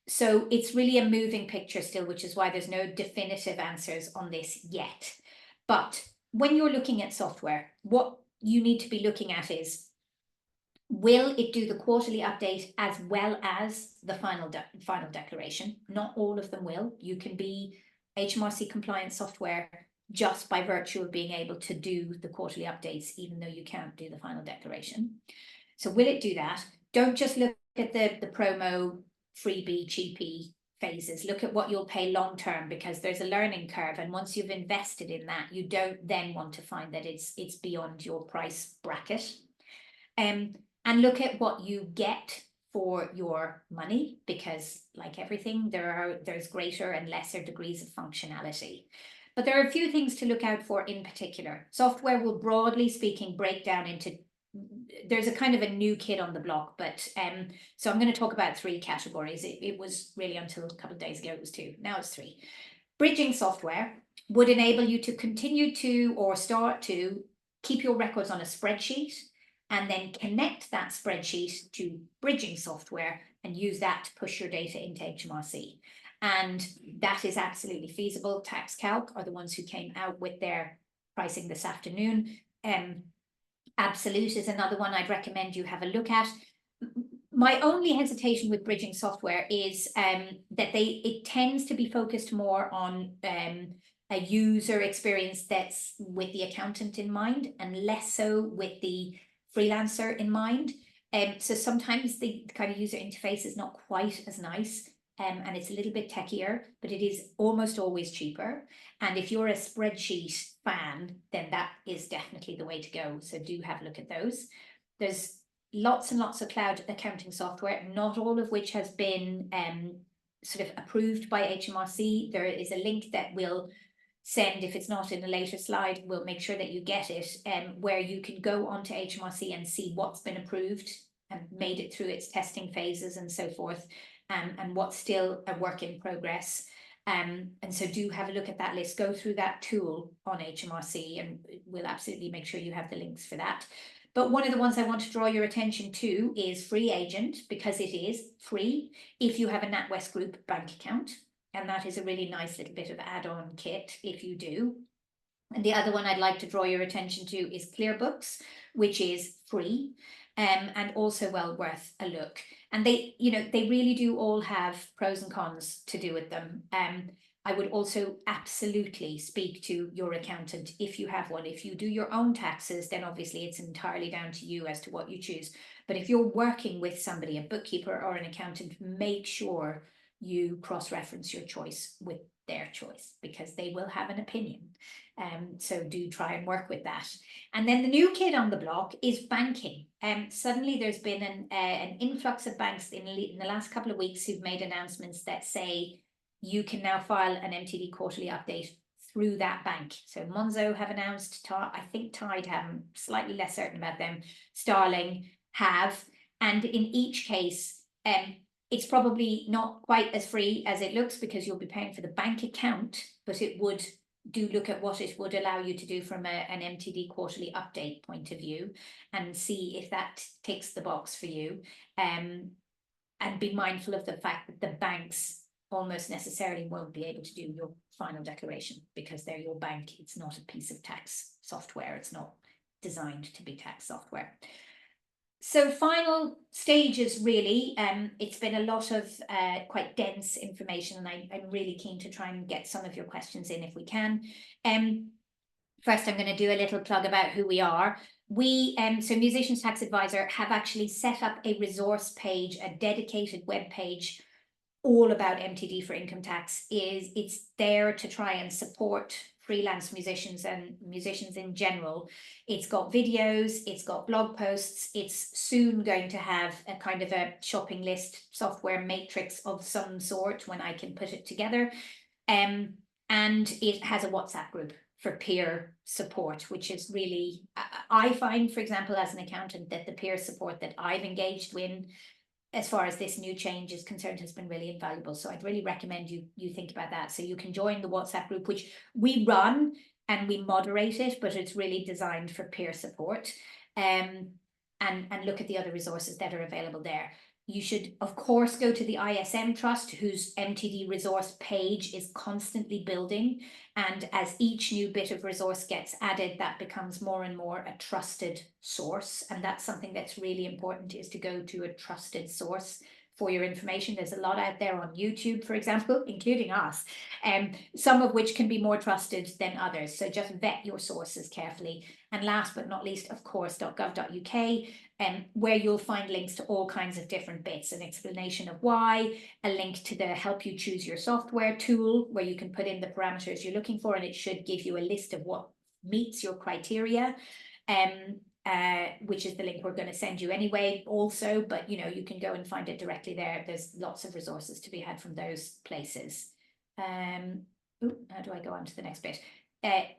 So it's really a moving picture still, which is why there's no definitive answers on this yet. But when you're looking at software, what you need to be looking at is, will it do the quarterly update as well as the final declaration? Not all of them will. You can be HMRC compliant software just by virtue of being able to do the quarterly updates, even though you can't do the final declaration. So will it do that? Don't just look at the promo, freebie, cheapy phases. Look at what you'll pay long term, because there's a learning curve, and once you've invested in that, you don't then want to find that it's beyond your price bracket. And look at what you get for your money, because like everything, there's greater and lesser degrees of functionality. But there are a few things to look out for in particular. Software will, broadly speaking, break down into, there's a kind of a new kid on the block, but so I'm going to talk about three categories. It was really, until a couple of days ago, it was two. Now it's three. Bridging software would enable you to continue to, or start to, keep your records on a spreadsheet and then connect that spreadsheet to bridging software and use that to push your data into HMRC. And that is absolutely feasible. Tax Calc are the ones who came out with their pricing this afternoon. Absolute is another one I'd recommend you have a look at. My only hesitation with bridging software is that it tends to be focused more on a user experience that's with the accountant in mind and less so with the freelancer in mind. So sometimes the kind of user interface is not quite as nice, and it's a little bit techier, but it is almost always cheaper. And if you're a spreadsheet fan, then that is definitely the way to go. So do have a look at those. There's lots and lots of cloud accounting software, not all of which has been sort of approved by HMRC. There is a link that we'll send, if it's not in a later slide, we'll make sure that you get it, where you can go onto HMRC and see what's been approved and made it through its testing phases and so forth, and what's still a work in progress. And so do have a look at that list, go through that tool on HMRC, and we'll absolutely make sure you have the links for that. But one of the ones I want to draw your attention to is Free Agent, because it is free if you have a NatWest Group bank account. And that is a really nice little bit of add-on kit if you do. And the other one I'd like to draw your attention to is ClearBooks, which is free, and also well worth a look. And they really do all have pros and cons to do with them. I would also absolutely speak to your accountant if you have one. If you do your own taxes, then obviously it's entirely down to you as to what you choose. But if you're working with somebody, a bookkeeper or an accountant, make sure you cross-reference your choice with their choice, because they will have an opinion. So do try and work with that. And then the new kid on the block is banking. Suddenly there's been an influx of banks in the last couple of weeks who've made announcements that say you can now file an MTD quarterly update through that bank. So Monzo have announced, I think Tide have, I'm slightly less certain about them, Starling have, and in each case, it's probably not quite as free as it looks, because you'll be paying for the bank account, but it would look at what it would allow you to do from an MTD quarterly update point of view, and see if that ticks the box for you. And be mindful of the fact that the banks almost necessarily won't be able to do your final declaration, because they're your bank. It's not a piece of tax software. It's not designed to be tax software. So final stages, really. It's been a lot of quite dense information, and I'm really keen to try and get some of your questions in if we can. First, I'm going to do a little plug about who we are. We, so Musicians Tax Advisor, have actually set up a resource page, a dedicated web page, all about MTD for income tax. It's there to try and support freelance musicians and musicians in general. It's got videos, it's got blog posts, it's soon going to have a kind of a shopping list software matrix of some sort when I can put it together. And it has a WhatsApp group for peer support, which is really, I find, for example, as an accountant, that the peer support that I've engaged in as far as this new change is concerned has been really invaluable. So I'd really recommend you think about that. So you can join the WhatsApp group, which we run and we moderate it, but it's really designed for peer support. And look at the other resources that are available there. You should, of course, go to the ISM Trust, whose MTD resource page is constantly building. And as each new bit of resource gets added, that becomes more and more a trusted source. And that's something that's really important, is to go to a trusted source for your information. There's a lot out there on YouTube, for example, including us, some of which can be more trusted than others. So just vet your sources carefully. And last but not least, of course, .gov.uk, where you'll find links to all kinds of different bits, an explanation of why, a link to the help you choose your software tool, where you can put in the parameters you're looking for, and it should give you a list of what meets your criteria. Which is the link we're going to send you anyway also, but you can go and find it directly there. There's lots of resources to be had from those places. How do I go on to the next bit?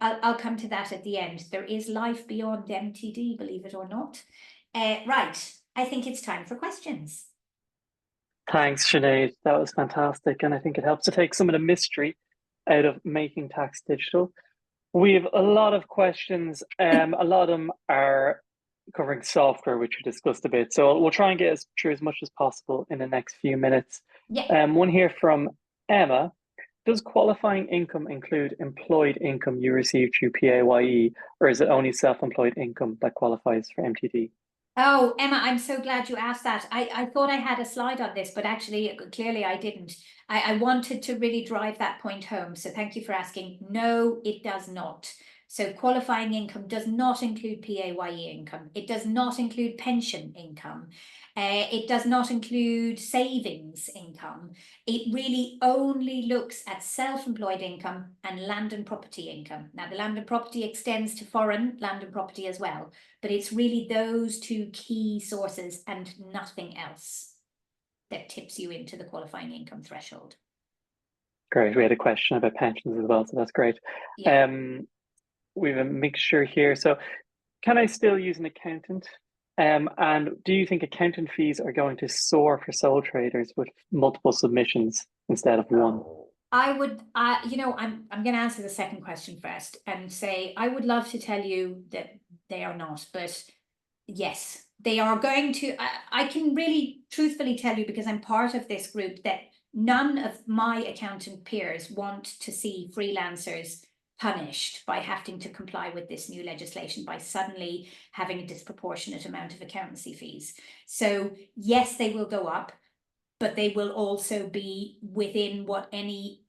I'll come to that at the end. There is life beyond MTD, believe it or not. Right, I think it's time for questions. Thanks, Sinead. That was fantastic. And I think it helps to take some of the mystery out of Making Tax Digital. We have a lot of questions. A lot of them are covering software, which we discussed a bit. So we'll try and get through as much as possible in the next few minutes. Yeah. One here from Emma. Does qualifying income include employed income you receive through PAYE, or is it only self-employed income that qualifies for MTD? Oh, Emma, I'm so glad you asked that. I thought I had a slide on this, but actually, clearly I didn't. I wanted to really drive that point home. So thank you for asking. No, it does not. So qualifying income does not include PAYE income. It does not include pension income. It does not include savings income. It really only looks at self-employed income and land and property income. Now, the land and property extends to foreign land and property as well, but it's really those two key sources and nothing else that tips you into the qualifying income threshold. Great. We had a question about pensions as well, so that's great. Yeah. We have a mixture here. So can I still use an accountant? And do you think accountant fees are going to soar for sole traders with multiple submissions instead of one? I would, I'm going to answer the second question first and say I would love to tell you that they are not, but yes, they are going to. I can really truthfully tell you, because I'm part of this group, that none of my accountant peers want to see freelancers punished by having to comply with this new legislation, by suddenly having a disproportionate amount of accountancy fees. So yes, they will go up, but they will also be within what any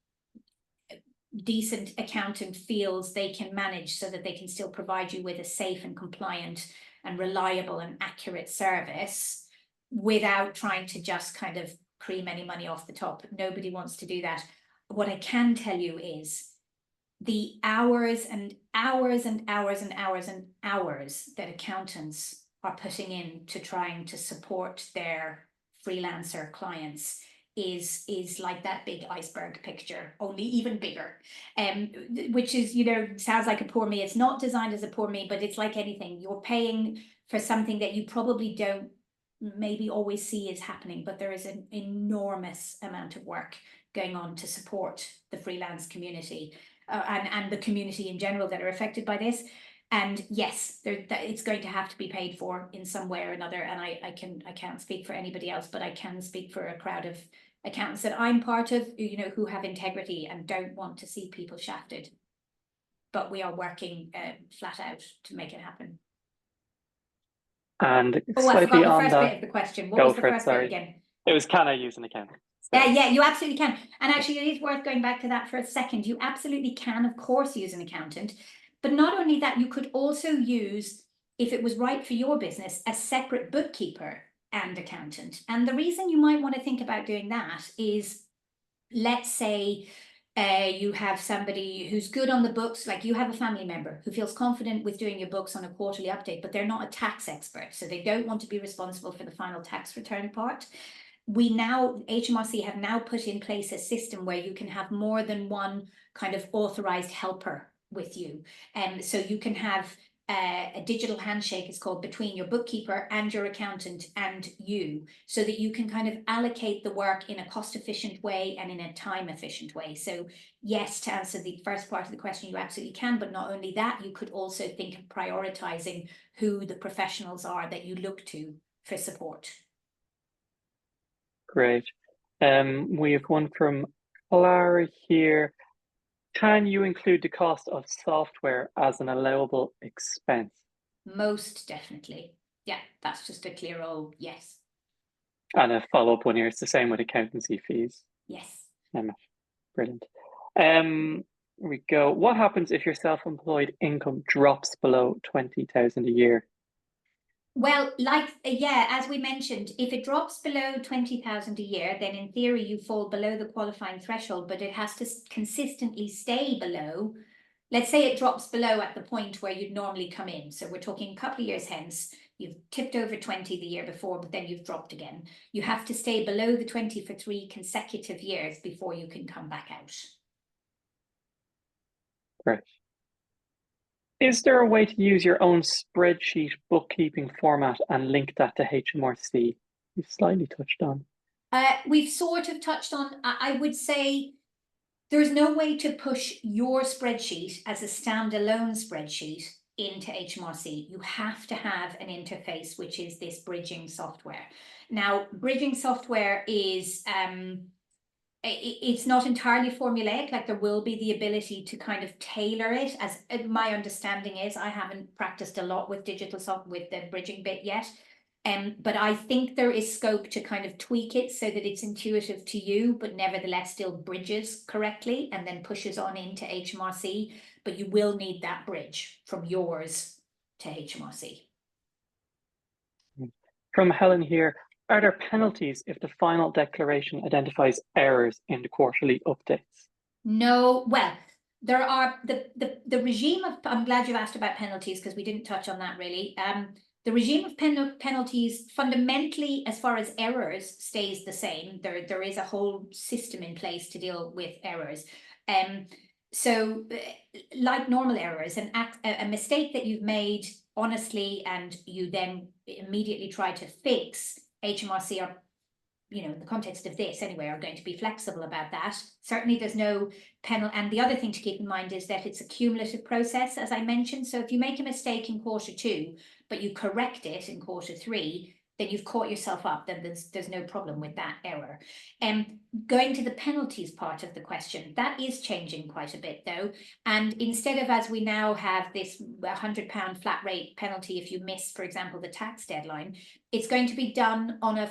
decent accountant feels they can manage, so that they can still provide you with a safe and compliant and reliable and accurate service without trying to just kind of cream any money off the top. Nobody wants to do that. What I can tell you is the hours and hours and hours and hours and hours that accountants are putting in to trying to support their freelancer clients is like that big iceberg picture, only even bigger. Which is, sounds like a poor me. It's not designed as a poor me, but it's like anything. You're paying for something that you probably don't maybe always see is happening, but there is an enormous amount of work going on to support the freelance community, and the community in general that are affected by this. And yes, it's going to have to be paid for in some way or another. And I can't speak for anybody else, but I can speak for a crowd of accountants that I'm part of, who have integrity and don't want to see people shafted. But we are working flat out to make it happen. And Oh, I slightly forgot the on first bit that, of the question. What go was the for it, first bit sorry. again? It was, can I use an accountant? Yeah, you absolutely can. And actually, it is worth going back to that for a second. You absolutely can, of course, use an accountant. But not only that, you could also use, if it was right for your business, a separate bookkeeper and accountant. And the reason you might want to think about doing that is, let's say you have somebody who's good on the books, like you have a family member who feels confident with doing your books on a quarterly update, but they're not a tax expert. So they don't want to be responsible for the final tax return part. HMRC have now put in place a system where you can have more than one kind of authorized helper with you. So you can have a digital handshake, is called, between your bookkeeper and your accountant and you, so that you can kind of allocate the work in a cost-efficient way and in a time-efficient way. So yes, to answer the first part of the question, you absolutely can, but not only that, you could also think of prioritizing who the professionals are that you look to for support. Great. We have one from Clara here. Can you include the cost of software as an allowable expense? Most definitely. Yeah, that's just a clear old yes. And a follow-up one here, it's the same with accountancy fees. Yes. Brilliant. We go. What happens if your self-employed income drops below 20,000 a year? Well, as we mentioned, if it drops below 20,000 a year, then in theory you fall below the qualifying threshold, but it has to consistently stay below. Let's say it drops below at the point where you'd normally come in. So we're talking a couple of years hence, you've tipped over 20 the year before, but then you've dropped again. You have to stay below the 20 for 3 consecutive years before you can come back out. Great. Is there a way to use your own spreadsheet bookkeeping format and link that to HMRC? We've slightly touched on. We've sort of touched on, I would say, There's no way to push your spreadsheet as a standalone spreadsheet into HMRC. You have to have an interface, which is this bridging software. Now, bridging software is it's not entirely formulaic. Like, there will be the ability to kind of tailor it, as my understanding is. I haven't practiced a lot with digital software with the bridging bit yet. But I think there is scope to kind of tweak it so that it's intuitive to you, but nevertheless still bridges correctly and then pushes on into HMRC. But you will need that bridge from yours to HMRC. From Helen here, are there penalties if the final declaration identifies errors in the quarterly updates? No, well, there are the regime of, I'm glad you asked about penalties because we didn't touch on that really. The regime of penalties fundamentally, as far as errors, stays the same. There is a whole system in place to deal with errors. So like normal errors, a mistake that you've made honestly and you then immediately try to fix, HMRC are, in the context of this anyway, are going to be flexible about that. Certainly there's no penalty. And the other thing to keep in mind is that it's a cumulative process, as I mentioned. So if you make a mistake in Q2, but you correct it in Q3, then you've caught yourself up, then there's no problem with that error. Going to the penalties part of the question, that is changing quite a bit though. And instead of, as we now have this £100 flat rate penalty if you miss, for example, the tax deadline, it's going to be done on a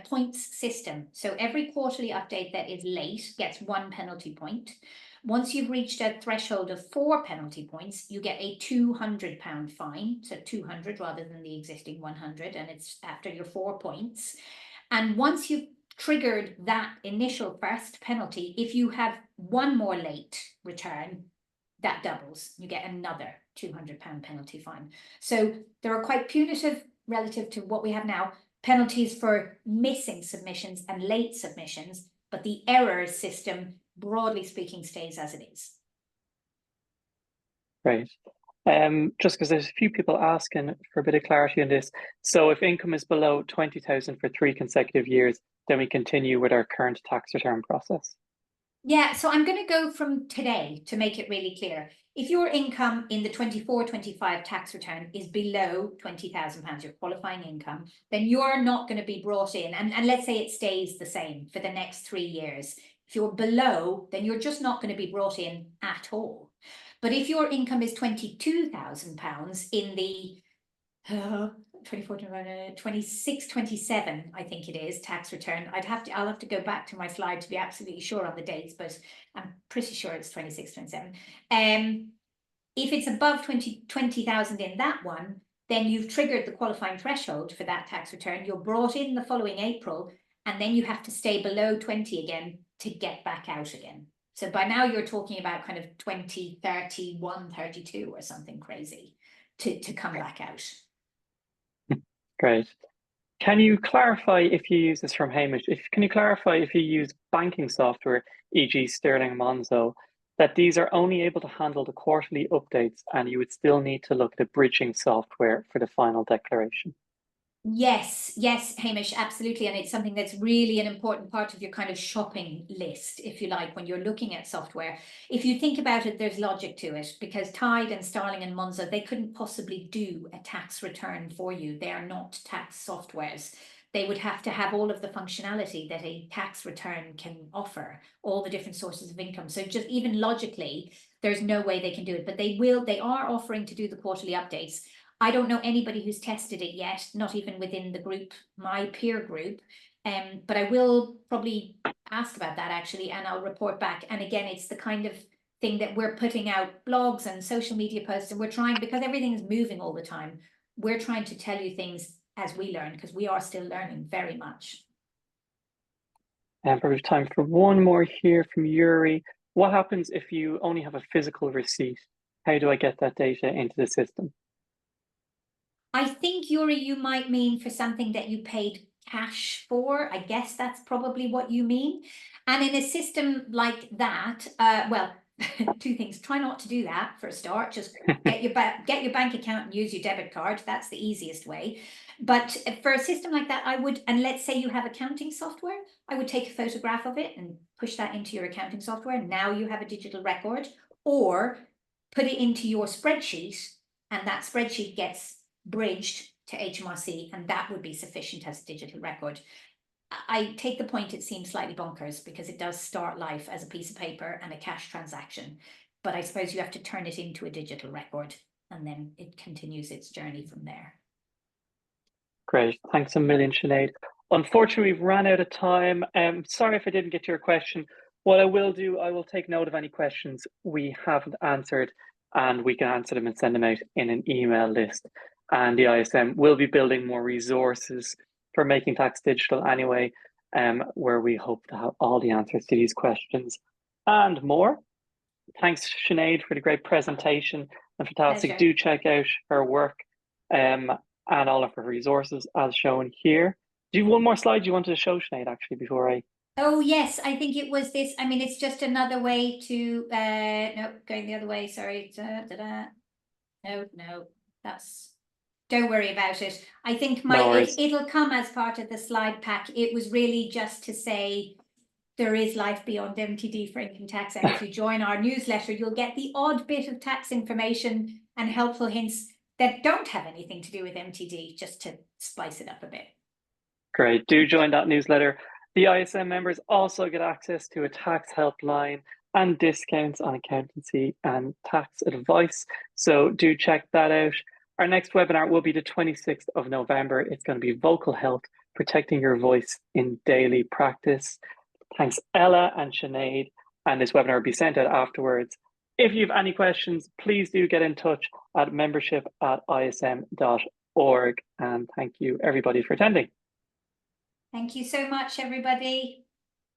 points system. So every quarterly update that is late gets 1 penalty point. Once you've reached a threshold of 4 penalty points, you get a £200 fine. So 200 rather than the existing 100, and it's after your 4 points. And once you've triggered that initial first penalty, if you have one more late return, that doubles. You get another £200 penalty fine. So there are quite punitive relative to what we have now, penalties for missing submissions and late submissions, but the error system, broadly speaking, stays as it is. Great. Just because there's a few people asking for a bit of clarity on this. So if income is below 20,000 for 3 consecutive years, then we continue with our current tax return process. Yeah, so I'm going to go from today to make it really clear. If your income in the 24-25 tax return is below £20,000, your qualifying income, then you're not going to be brought in. And let's say it stays the same for the next 3 years. If you're below, then you're just not going to be brought in at all. But if your income is £22,000 in the 24, 26, 27, I think it is, tax return. I'll have to go back to my slide to be absolutely sure on the dates, but I'm pretty sure it's 26, 27. If it's above 20,000 in that one, then you've triggered the qualifying threshold for that tax return. You're brought in the following April, and then you have to stay below 20 again to get back out again. So by now you're talking about kind of 20, 31, 32 or something crazy to come back out. Great. Can you clarify if you use this from Hamish? Can you clarify if you use banking software, e.g. Sterling Monzo, that these are only able to handle the quarterly updates and you would still need to look at the bridging software for the final declaration? Yes, Hamish, absolutely. And it's something that's really an important part of your kind of shopping list, if you like, when you're looking at software. If you think about it, there's logic to it, because Tide and Starling and Monzo, they couldn't possibly do a tax return for you. They are not tax softwares. They would have to have all of the functionality that a tax return can offer, all the different sources of income. So just even logically, there's no way they can do it, but they are offering to do the quarterly updates. I don't know anybody who's tested it yet, not even within the group, my peer group. But I will probably ask about that actually, and I'll report back. And again, it's the kind of thing that we're putting out blogs and social media posts, and we're trying, because everything is moving all the time, we're trying to tell you things as we learn, because we are still learning very much. And probably time for one more here from Yuri. What happens if you only have a physical receipt? How do I get that data into the system? I think, Yuri, you might mean for something that you paid cash for. I guess that's probably what you mean. And in a system like that, well, 2 things. Try not to do that for a start. Just get your bank account and use your debit card. That's the easiest way. But for a system like that, I would, and let's say you have accounting software, I would take a photograph of it and push that into your accounting software. Now you have a digital record, or put it into your spreadsheet, and that spreadsheet gets bridged to HMRC, and that would be sufficient as a digital record. I take the point, it seems slightly bonkers because it does start life as a piece of paper and a cash transaction, but I suppose you have to turn it into a digital record and then it continues its journey from there. Great, thanks a million, Sinead. Unfortunately, we've ran out of time. Sorry if I didn't get to your question. What I will do, I will take note of any questions we haven't answered, and we can answer them and send them out in an email list. And the ISM will be building more resources for Making Tax Digital anyway, where we hope to have all the answers to these questions and more. Thanks, Sinead, for the great presentation and fantastic. Pleasure. Do check out her work and all of her resources as shown here. Do you have one more slide you wanted to show, Sinead, actually, before I... Oh, yes, I think it was this. I mean, it's just another way to, no, going the other way, sorry. No, that's, don't worry about it. I think it'll come as part of the slide pack. It was really just to say there is life beyond MTD for income tax. And if you join our newsletter, you'll get the odd bit of tax information and helpful hints that don't have anything to do with MTD, just to spice it up a bit. Great, do join that newsletter. The ISM members also get access to a tax helpline and discounts on accountancy and tax advice. So do check that out. Our next webinar will be the 26th of November. It's going to be Vocal Health, Protecting Your Voice in Daily Practice. Thanks, Ella and Sinead. And this webinar will be sent out afterwards. If you have any questions, please do get in touch at membership@ism.org. And thank you, everybody, for attending. Thank you so much, everybody.